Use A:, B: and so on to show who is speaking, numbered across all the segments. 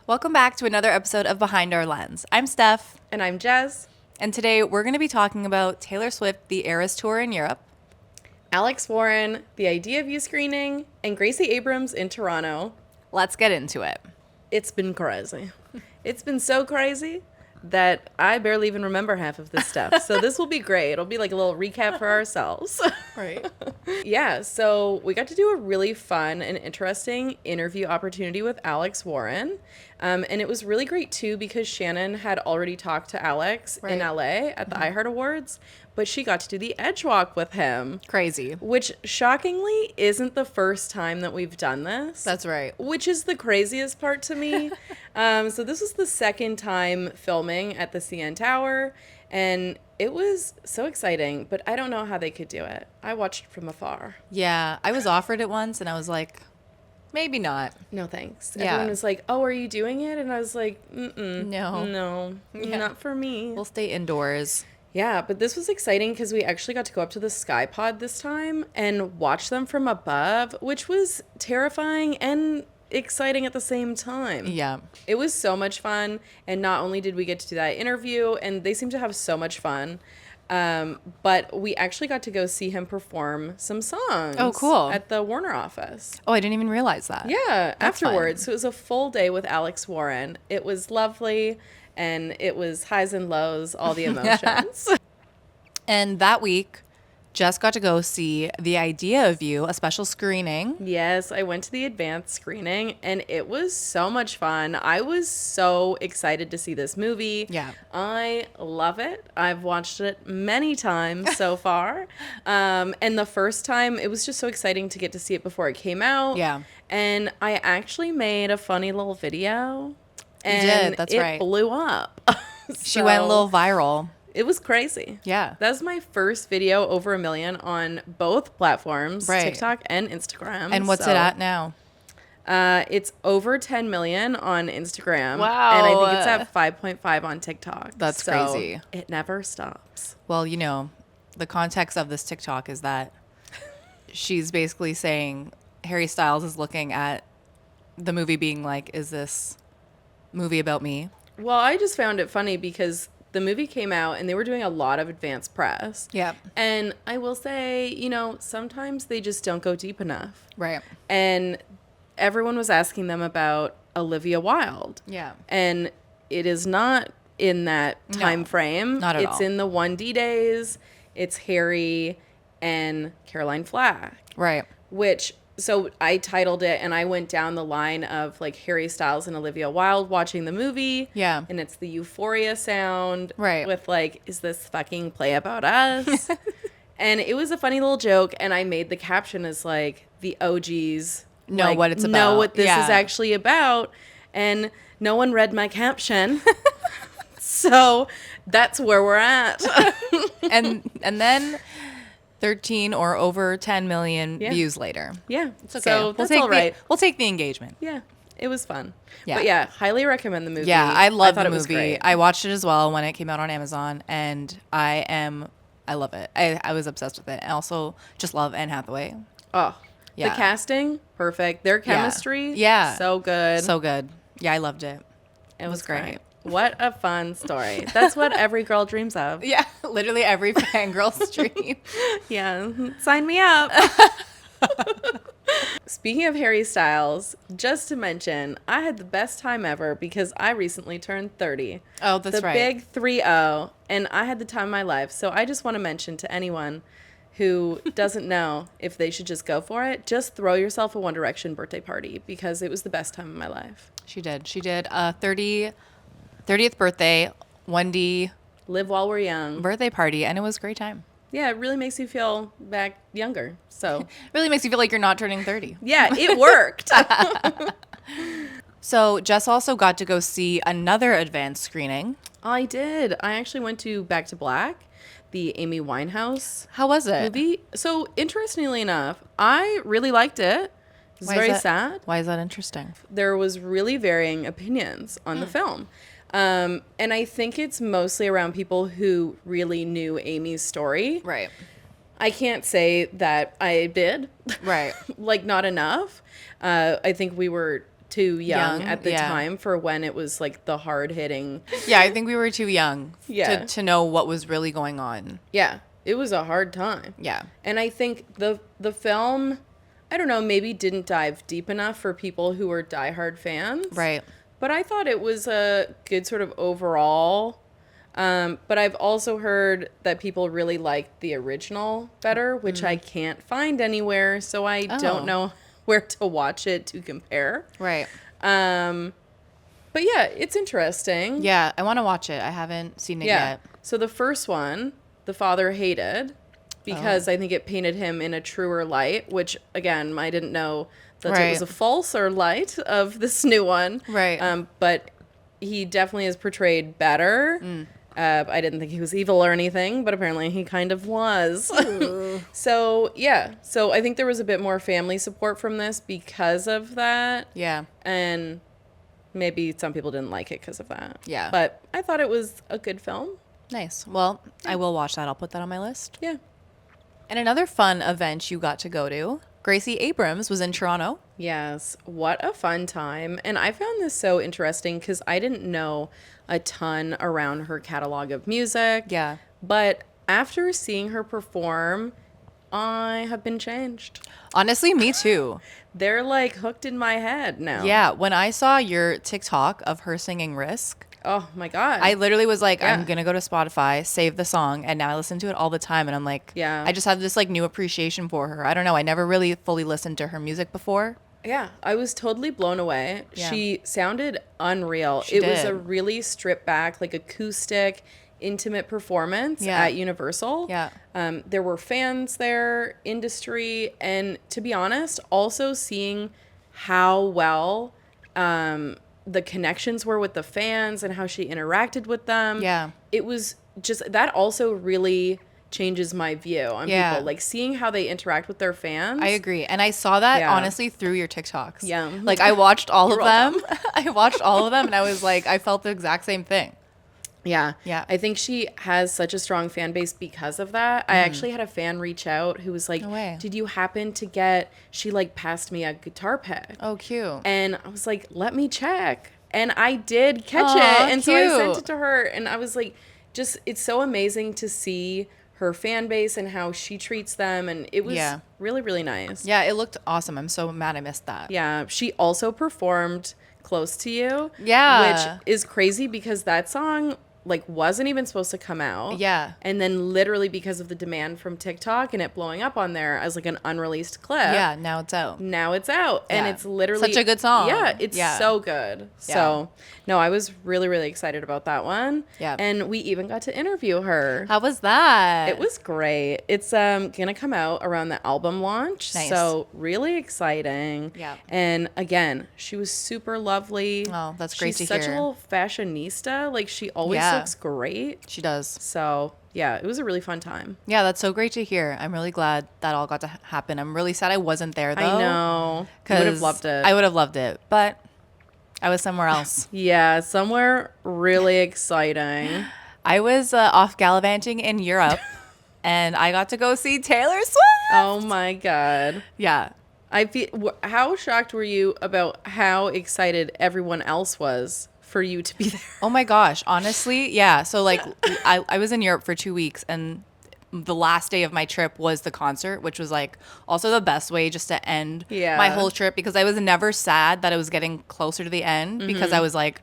A: Welcome back to another episode of Behind Our Lens. I'm Stef.
B: And I'm Jess.
A: And today we're going to be talking about Taylor Swift, the Eras Tour in Europe,
B: Alex Warren, The Idea of You screening, and Gracie Abrams in Toronto.
A: Let's get into it.
B: It's been crazy. It's been so crazy that I barely even remember half of this stuff. So this will be great. It'll be like a little recap for ourselves.
A: Right.
B: Yeah, so we got to do a really fun and interesting interview opportunity with Alex Warren. And it was really great, too, because Shannon had already talked to Alex in LA at the iHeart Awards, but she got to do the Edgewalk with him.
A: Crazy.
B: Which, shockingly, isn't the first time that we've done this.
A: That's right.
B: Which is the craziest part to me. So this was the second time filming at the CN Tower, and it was so exciting, but I don't know how they could do it. I watched from afar.
A: Yeah, I was offered it once, and I was like, maybe not.
B: No thanks.
A: Yeah.
B: Everyone was like, oh, are you doing it? And I was like,
A: No,
B: not for me.
A: We'll stay indoors.
B: Yeah, but this was exciting because we actually got to go up to the Sky Pod this time and watch them from above, which was terrifying and exciting at the same time.
A: Yeah.
B: It was so much fun, and not only did we get to do that interview, and they seem to have so much fun, but we actually got to go see him perform some songs.
A: Oh, cool.
B: At the Warner office.
A: Oh, I didn't even realize that.
B: Yeah,
A: That's
B: afterwards.
A: fun.
B: So it was a full day with Alex Warren. It was lovely, and it was highs and lows, all the emotions.
A: And that week, Jess got to go see The Idea of You, a special screening.
B: Yes, I went to the advanced screening, and it was so much fun. I was so excited to see this movie.
A: Yeah.
B: I love it. I've watched it many times so far. And the first time, it was just so exciting to get to see it before it came out.
A: Yeah.
B: And I actually made a funny little video. And
A: You did, that's right.
B: It blew up.
A: She went a
B: So
A: little viral.
B: It was crazy.
A: Yeah.
B: That was my first video over 1 million on both platforms,
A: Right.
B: TikTok and Instagram.
A: And what's it at now?
B: It's over 10 million on Instagram.
A: Wow.
B: And I think it's at 5.5 on TikTok.
A: That's
B: So
A: crazy.
B: It never stops.
A: Well, you know, the context of this TikTok is that she's basically saying Harry Styles is looking at the movie being like, is this movie about me?
B: Well, I just found it funny because the movie came out and they were doing a lot of advanced press.
A: Yeah.
B: And I will say, you know, sometimes they just don't go deep enough.
A: Right.
B: And everyone was asking them about Olivia Wilde.
A: Yeah.
B: And it is not in that time frame.
A: Not at all.
B: It's in the 1D days. It's Harry and Caroline Flack.
A: Right.
B: Which, so I titled it and I went down the line of like Harry Styles and Olivia Wilde watching the movie.
A: Yeah.
B: And it's the euphoria sound.
A: Right.
B: With like, is this fucking play about us? And it was a funny little joke. And I made the caption as like, the OGs
A: Know
B: like,
A: what it's about.
B: know what this
A: Yeah.
B: is actually about. And no one read my caption. So that's where we're at.
A: and then 13 or over 10 million
B: Yeah.
A: views later.
B: Yeah.
A: It's okay.
B: So that's all right.
A: We'll take the engagement.
B: Yeah. It was fun.
A: Yeah.
B: But yeah, highly recommend the movie.
A: Yeah, I love
B: thought
A: the
B: it was
A: movie.
B: great.
A: I watched it as well when it came out on Amazon, and I love it. I was obsessed with it. I also just love Anne Hathaway.
B: Oh,
A: Yeah.
B: the casting, perfect. Their chemistry,
A: Yeah.
B: so good.
A: So good. Yeah, I loved it.
B: it
A: was great.
B: What a fun story. That's what every girl dreams of.
A: Yeah, literally every fangirl's dream.
B: Yeah, sign me up. Speaking of Harry Styles, just to mention, I had the best time ever because I recently turned 30.
A: Oh, that's right.
B: The big 3-0, and I had the time of my life. So I just want to mention to anyone who doesn't know if they should just go for it, just throw yourself a One Direction birthday party because it was the best time of my life.
A: She did. She did a 30th birthday 1D
B: Live while we're young.
A: birthday party, and it was a great time.
B: Yeah, it really makes you feel back younger. So,
A: Really makes you feel like you're not turning 30.
B: yeah, it worked.
A: So Jess also got to go see another advanced screening.
B: I did. I actually went to Back to Black, the Amy Winehouse
A: How was it?
B: movie. So, interestingly enough, I really liked it. It was very sad.
A: Why is that interesting?
B: There was really varying opinions on the film. And I think it's mostly around people who really knew Amy's story.
A: Right.
B: I can't say that I did.
A: Right.
B: Like, not enough. I think we were too young
A: Young,
B: at the
A: yeah.
B: time for when it was like the hard hitting.
A: Yeah, I think we were too young
B: Yeah.
A: to know what was really going on.
B: Yeah, it was a hard time.
A: Yeah.
B: And I think the film, I don't know, maybe didn't dive deep enough for people who were diehard fans.
A: Right.
B: But I thought it was a good sort of overall. But I've also heard that people really liked the original better, which I can't find anywhere. So I don't know where to watch it to compare.
A: Right.
B: But yeah, it's interesting.
A: Yeah, I want to watch it. I haven't seen it yet.
B: So the first one, the father hated because I think it painted him in a truer light, which again, I didn't know that it was a falser light of this new one.
A: Right.
B: But he definitely is portrayed better. I didn't think he was evil or anything, but apparently he kind of was. So, yeah. So I think there was a bit more family support from this because of that.
A: Yeah.
B: And maybe some people didn't like it because of that.
A: Yeah.
B: But I thought it was a good film.
A: Nice. Well, I will watch that. I'll put that on my list.
B: Yeah.
A: And another fun event you got to go to, Gracie Abrams was in Toronto.
B: Yes. What a fun time. And I found this so interesting because I didn't know a ton around her catalog of music.
A: Yeah.
B: But after seeing her perform, I have been changed.
A: Honestly, me too.
B: They're like hooked in my head now.
A: Yeah. When I saw your TikTok of her singing Risk,
B: Oh my God.
A: I literally was like,
B: Yeah.
A: I'm going to go to Spotify, save the song. And now I listen to it all the time. And I'm like,
B: Yeah.
A: I just have this like new appreciation for her. I don't know. I never really fully listened to her music before.
B: Yeah, I was totally blown away.
A: Yeah.
B: She sounded unreal.
A: She
B: It was
A: did.
B: a really stripped back, like acoustic, intimate performance
A: Yeah.
B: at Universal.
A: Yeah.
B: There were fans there, industry, and to be honest, also seeing how well the connections were with the fans and how she interacted with them.
A: Yeah.
B: It was just, that also really changes my view on
A: Yeah.
B: people. Like seeing how they interact with their fans.
A: I agree. And I saw that
B: Yeah.
A: honestly through your TikToks.
B: Yeah.
A: Like I watched all of
B: You're
A: them. I watched all of them and I was like, I felt the exact same thing.
B: Yeah.
A: Yeah.
B: I think she has such a strong fan base because of that. I actually had a fan reach out who was like,
A: No way.
B: did you happen to get, she like passed me a guitar pick.
A: Oh, cute.
B: And I was like, let me check. And I did catch
A: Aw,
B: it. And so I sent
A: cute.
B: it to her and I was like, just, it's so amazing to see her fan base and how she treats them. And it was
A: Yeah.
B: really, really nice.
A: Yeah, it looked awesome. I'm so mad I missed that.
B: Yeah. She also performed Close to You.
A: Yeah.
B: Which is crazy because that song like wasn't even supposed to come out.
A: Yeah.
B: And then literally because of the demand from TikTok and it blowing up on there as like an unreleased clip.
A: Yeah, now it's out.
B: Now it's out. And
A: Yeah.
B: it's literally
A: Such a good song.
B: Yeah, it's
A: Yeah.
B: so good.
A: Yeah.
B: So no, I was really, really excited about that one.
A: Yeah.
B: And we even got to interview her.
A: How was that?
B: It was great. It's gonna come out around the album launch.
A: Nice.
B: So really exciting.
A: Yeah.
B: And again, she was super lovely.
A: Oh, that's great to
B: She's such a
A: hear.
B: little fashionista. Like she always
A: Yeah.
B: looks great.
A: She does.
B: So yeah, it was a really fun time.
A: Yeah, that's so great to hear. I'm really glad that all got to happen. I'm really sad I wasn't there though.
B: I know. I would have loved it.
A: I would have loved it, but I was somewhere else.
B: Yeah, somewhere really exciting.
A: I was off gallivanting in Europe, and I got to go see Taylor Swift.
B: Oh my God.
A: Yeah.
B: I feel. How shocked were you about how excited everyone else was for you to be there?
A: Oh my gosh. Honestly, yeah. So like, I was in Europe for 2 weeks, and the last day of my trip was the concert, which was like also the best way just to end my whole trip, because I was never sad that I was getting closer to the end, because I was like,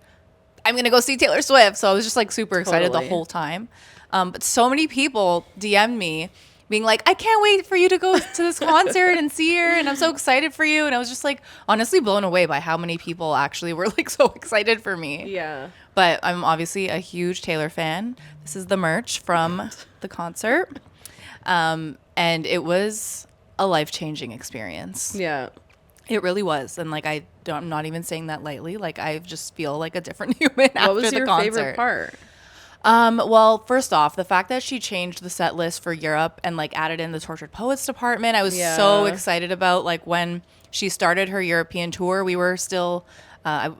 A: I'm gonna go see Taylor Swift. So I was just like super excited
B: Totally.
A: the whole time. But so many people DM'd me being like, I can't wait for you to go to this concert and see her, and I'm so excited for you. And I was just like honestly blown away by how many people actually were like so excited for me.
B: Yeah.
A: But I'm obviously a huge Taylor fan. This is the merch from the concert. And it was a life-changing experience.
B: Yeah.
A: It really was. And like, I'm not even saying that lightly. Like, I just feel like a different human after
B: What was
A: the
B: your
A: concert.
B: favorite part?
A: Well, first off, the fact that she changed the set list for Europe and like added in the Tortured Poets department, I was so
B: Yeah.
A: excited about. Like when she started her European tour, we were still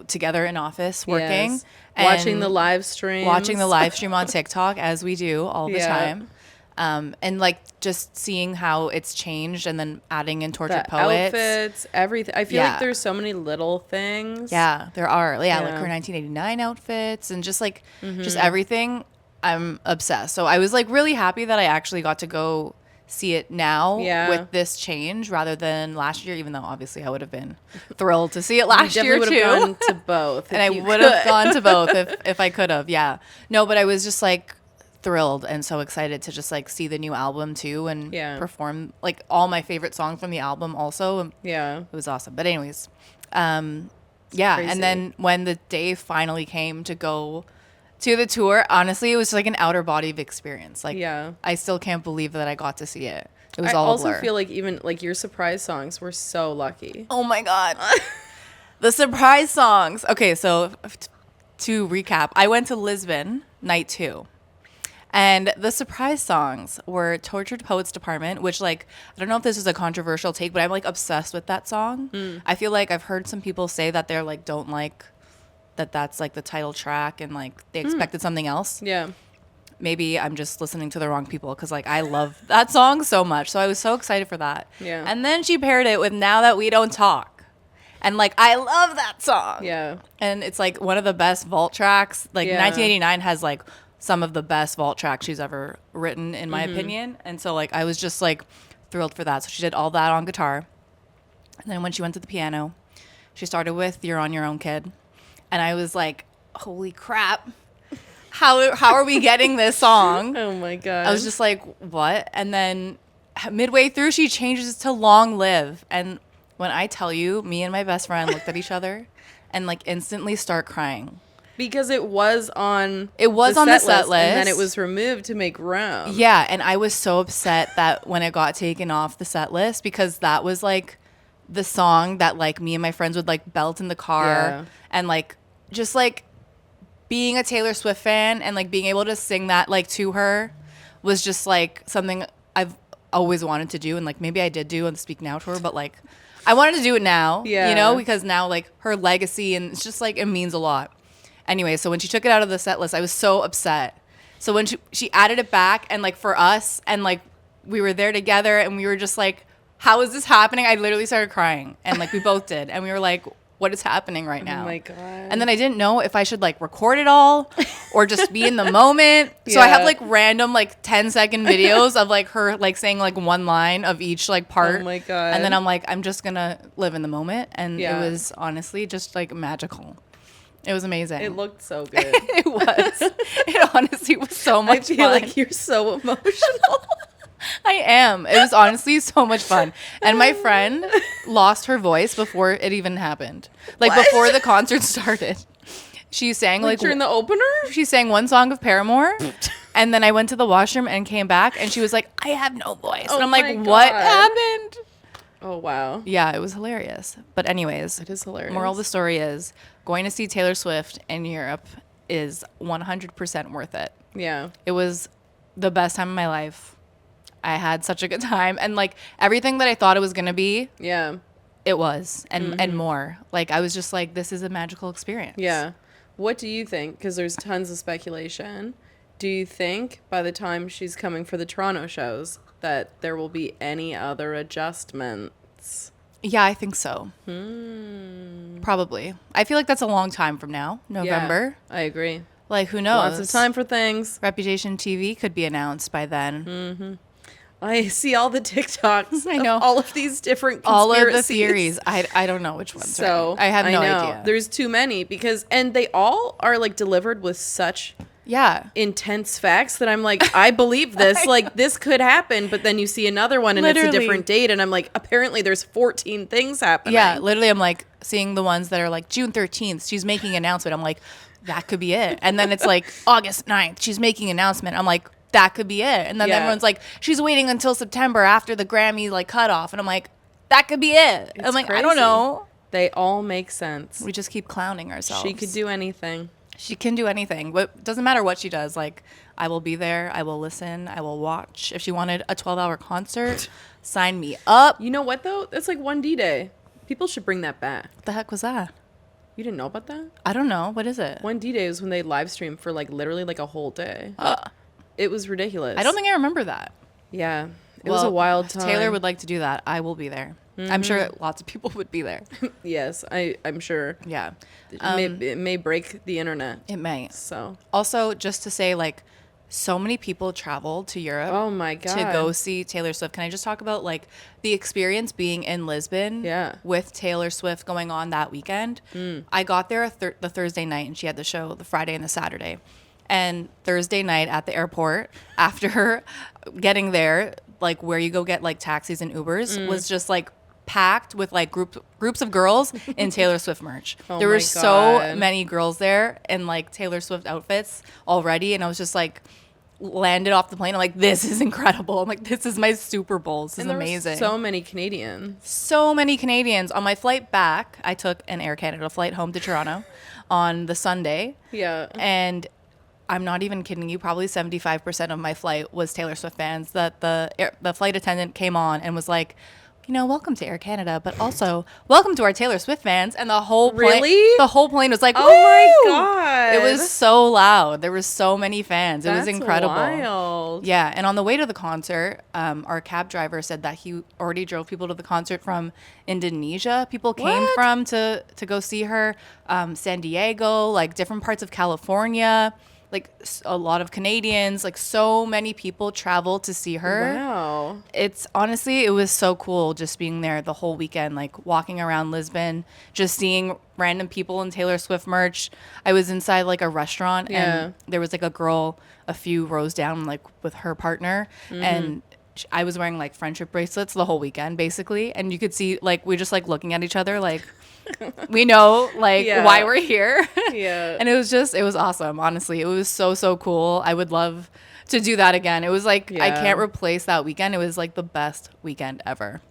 A: together in office working.
B: Yes.
A: and
B: Watching the live stream.
A: watching the live stream on TikTok, as we do all the
B: Yeah.
A: time. And like just seeing how it's changed and then adding in Tortured
B: The
A: Poets.
B: outfits, everything. I feel like there's so many little things.
A: Yeah, there are. Yeah, like her 1989 outfits and just like just everything. I'm obsessed. So I was like really happy that I actually got to go see it now with this change rather than last year, even though obviously I would have been thrilled to see it last year
B: would
A: too.
B: have gone to both.
A: And I would have gone to both if I could have. Yeah. No, but I was just like thrilled and so excited to just like see the new album too and perform like all my favorite songs from the album also.
B: Yeah.
A: It was awesome. But anyways, yeah.
B: Crazy.
A: And then when the day finally came to go to the tour, honestly, it was like an outer body of experience. Like, I still can't believe that I got to see it. It was all a blur.
B: I also feel like even like your surprise songs were so lucky.
A: Oh my God. The surprise songs. Okay, so to recap, I went to Lisbon night 2. And the surprise songs were Tortured Poets Department, which like, I don't know if this is a controversial take, but I'm like obsessed with that song. I feel like I've heard some people say that they're like, don't like that's like the title track and like they expected something else.
B: Yeah.
A: Maybe I'm just listening to the wrong people because like I love that song so much. So I was so excited for that.
B: Yeah.
A: And then she paired it with Now That We Don't Talk. And like I love that song.
B: Yeah.
A: And it's like one of the best vault tracks. Like 1989 has like some of the best vault tracks she's ever written in my opinion. And so like I was just like thrilled for that. So she did all that on guitar. And then when she went to the piano, she started with You're on Your Own, Kid. And I was like, holy crap. How are we getting this song?
B: Oh my God.
A: I was just like, what? And then midway through, she changes to Long Live. And when I tell you, me and my best friend looked at each other and like instantly start crying.
B: Because it was on
A: the set list.
B: And then it was removed to make room.
A: Yeah. And I was so upset that when it got taken off the set list, because that was like the song that like me and my friends would like belt in the car and like just like being a Taylor Swift fan and like being able to sing that like to her was just like something I've always wanted to do. And like maybe I did do on the Speak Now tour, but like I wanted to do it now, you know, because now like her legacy and it's just like it means a lot. Anyway, so when she took it out of the set list, I was so upset. So when she added it back and like for us and like we were there together and we were just like, how is this happening? I literally started crying and like we both did. And we were like, what is happening right now?
B: Oh my God.
A: And then I didn't know if I should like record it all or just be in the moment. So I have like random like 10-second videos of like her like saying like one line of each like part.
B: Oh my God.
A: And then I'm like, I'm just going to live in the moment. And it was honestly just like magical. It was amazing.
B: It looked so good.
A: It was. It honestly was so much fun.
B: I feel like you're so emotional.
A: I am. It was honestly so much fun. And my friend lost her voice before it even happened. Like before the concert started. She sang like
B: during the opener?
A: She sang one song of Paramore. And then I went to the washroom and came back and she was like, I have no voice. And I'm like, what happened?
B: Oh, wow.
A: Yeah, it was hilarious. But anyways.
B: It is hilarious.
A: Moral of the story is going to see Taylor Swift in Europe is 100% worth it.
B: Yeah.
A: It was the best time of my life. I had such a good time. And like everything that I thought it was going to be.
B: Yeah.
A: It was. And more. Like I was just like, this is a magical experience.
B: Yeah. What do you think? Because there's tons of speculation. Do you think by the time she's coming for the Toronto shows that there will be any other adjustments?
A: Yeah, I think so. Probably. I feel like that's a long time from now. November.
B: Yeah, I agree.
A: Like, who knows?
B: Lots of time for things.
A: Reputation TV could be announced by then.
B: I see all the TikToks.
A: I know.
B: Of all of these different conspiracies.
A: All of the theories. I don't know which ones. So I have no idea.
B: There's too many and they all are like delivered with such intense facts that I'm like, I believe this. Like this could happen, but then you see another one and it's a different date, and I'm like, apparently there's 14 things happening.
A: Yeah, literally, I'm like seeing the ones that are like June 13th. She's making an announcement. I'm like, that could be it. And then it's like August 9th. She's making an announcement. I'm like, that could be it. And then everyone's like, she's waiting until September after the Grammy like cutoff. And I'm like, that could be it. I'm like, crazy. I don't know.
B: They all make sense.
A: We just keep clowning ourselves.
B: She could do anything.
A: She can do anything. But doesn't matter what she does. Like, I will be there. I will listen. I will watch. If she wanted a 12-hour concert, sign me up.
B: You know what, though? That's like 1D Day. People should bring that back.
A: What the heck was that?
B: You didn't know about that?
A: I don't know. What is it?
B: 1D Day is when they live stream for like literally like a whole day. It was ridiculous.
A: I don't think I remember that.
B: Yeah. It was a wild time.
A: Taylor would like to do that. I will be there. I'm sure lots of people would be there.
B: Yes, I'm sure.
A: Yeah.
B: It may break the internet.
A: It may.
B: So.
A: Also, just to say, like, so many people traveled to Europe.
B: Oh my God.
A: To go see Taylor Swift. Can I just talk about, like, the experience being in Lisbon?
B: Yeah.
A: With Taylor Swift going on that weekend. I got there the Thursday night, and she had the show the Friday and the Saturday. And Thursday night at the airport, after getting there, like, where you go get, like, taxis and Ubers, was just, like, packed with, like, groups of girls in Taylor Swift merch. There were so many girls there in, like, Taylor Swift outfits already, and I was just, like, landed off the plane. I'm like, this is incredible. I'm like, this is my Super Bowl. This is amazing.
B: Were so many Canadians.
A: So many Canadians. On my flight back, I took an Air Canada flight home to Toronto on the Sunday.
B: Yeah.
A: And I'm not even kidding you. Probably 75% of my flight was Taylor Swift fans. That the flight attendant came on and was like, you know, welcome to Air Canada, but also welcome to our Taylor Swift fans. And the whole plane, the whole plane was like,
B: oh my God.
A: It was so loud. There was so many fans.
B: That's
A: it was incredible.
B: Wild.
A: Yeah. And on the way to the concert, our cab driver said that he already drove people to the concert from Indonesia. People came from to go see her, San Diego, like different parts of California. Like a lot of Canadians, like so many people traveled to see her.
B: Wow.
A: It's honestly, it was so cool just being there the whole weekend, like walking around Lisbon, just seeing random people in Taylor Swift merch. I was inside like a restaurant and there was like a girl a few rows down, like with her partner. And I was wearing like friendship bracelets the whole weekend basically. And you could see like, we just like looking at each other like, we know like why we're here.
B: Yeah.
A: And it was awesome. Honestly, it was so cool. I would love to do that again. It was like, I can't replace that weekend. It was like the best weekend ever.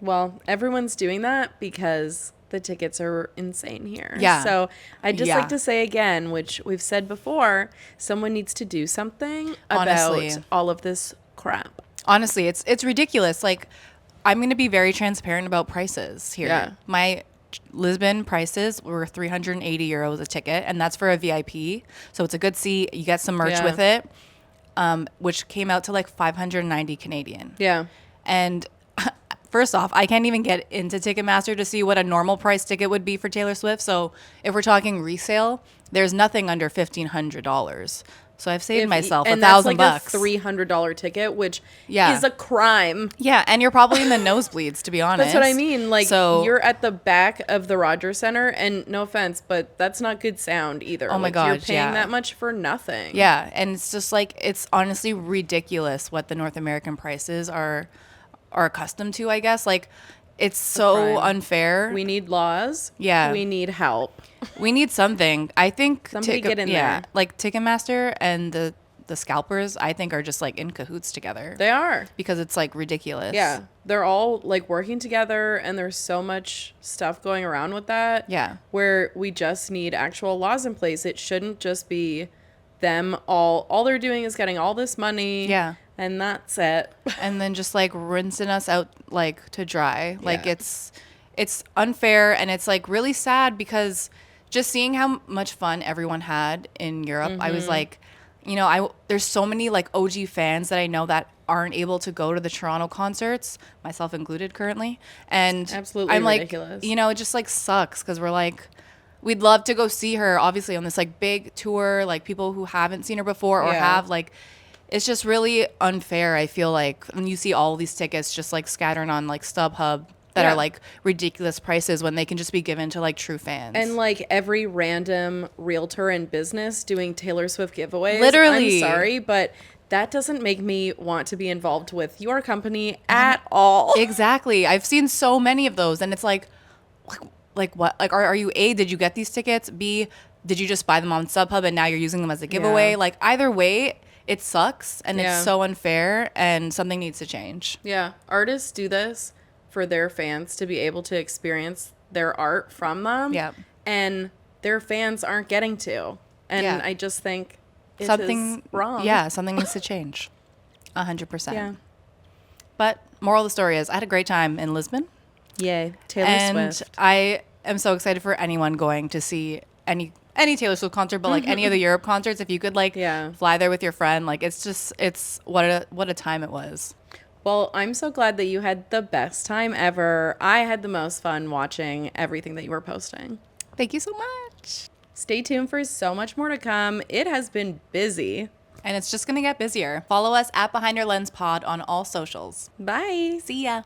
B: Well, everyone's doing that because the tickets are insane here.
A: Yeah.
B: So I'd just like to say again, which we've said before, someone needs to do something about all of this crap.
A: Honestly, it's ridiculous. Like, I'm going to be very transparent about prices here.
B: Yeah.
A: My Lisbon prices were 380 euros a ticket, and that's for a VIP. So it's a good seat. You get some merch with it, which came out to like 590 Canadian.
B: Yeah.
A: And first off, I can't even get into Ticketmaster to see what a normal price ticket would be for Taylor Swift. So if we're talking resale, there's nothing under $1,500. So I've saved myself $1,000.
B: That's like a $300 ticket, which is a crime.
A: Yeah, and you're probably in the nosebleeds, to be honest.
B: That's what I mean. Like, you're at the back of the Rogers Center, and no offense, but that's not good sound either.
A: Oh my gosh,
B: you're paying that much for nothing.
A: Yeah, and it's just like, it's honestly ridiculous what the North American prices are accustomed to, I guess. Like, it's so unfair.
B: We need laws.
A: Yeah.
B: We need help.
A: We need something. I think
B: somebody get in there.
A: Like Ticketmaster and the scalpers, I think, are just like in cahoots together.
B: They are.
A: Because it's like ridiculous.
B: Yeah. They're all like working together, and there's so much stuff going around with that.
A: Yeah.
B: Where we just need actual laws in place. It shouldn't just be them all they're doing is getting all this money.
A: Yeah.
B: And that's it.
A: And then just like rinsing us out like to dry. Like it's unfair, and it's like really sad because just seeing how much fun everyone had in Europe, I was like, you know, there's so many like OG fans that I know that aren't able to go to the Toronto concerts, myself included currently. And
B: absolutely
A: I'm
B: ridiculous.
A: Like, you know, it just like sucks because we're like, we'd love to go see her obviously on this like big tour, like people who haven't seen her before or have like, it's just really unfair. I feel like when you see all these tickets just like scattered on like StubHub that are like ridiculous prices when they can just be given to like true fans.
B: And like every random realtor in business doing Taylor Swift giveaways.
A: Literally.
B: I'm sorry, but that doesn't make me want to be involved with your company at all.
A: Exactly. I've seen so many of those, and it's like what? Like, are you A, did you get these tickets? B, did you just buy them on StubHub and now you're using them as a giveaway?
B: Yeah.
A: Like either way, it sucks, and it's so unfair, and something needs to change.
B: Yeah. Artists do this for their fans to be able to experience their art from them. Yeah. And their fans aren't getting to. And I just think something is wrong.
A: Yeah, something needs to change. 100%.
B: Yeah.
A: But moral of the story is I had a great time in Lisbon.
B: Yay. Taylor Swift.
A: And I am so excited for anyone going to see any any Taylor Swift concert, but like any of the Europe concerts, if you could like fly there with your friend, like it's what a time it was.
B: Well, I'm so glad that you had the best time ever. I had the most fun watching everything that you were posting.
A: Thank you so much.
B: Stay tuned for so much more to come. It has been busy.
A: And it's just going to get busier. Follow us at Behind Your Lens Pod on all socials.
B: Bye.
A: See ya.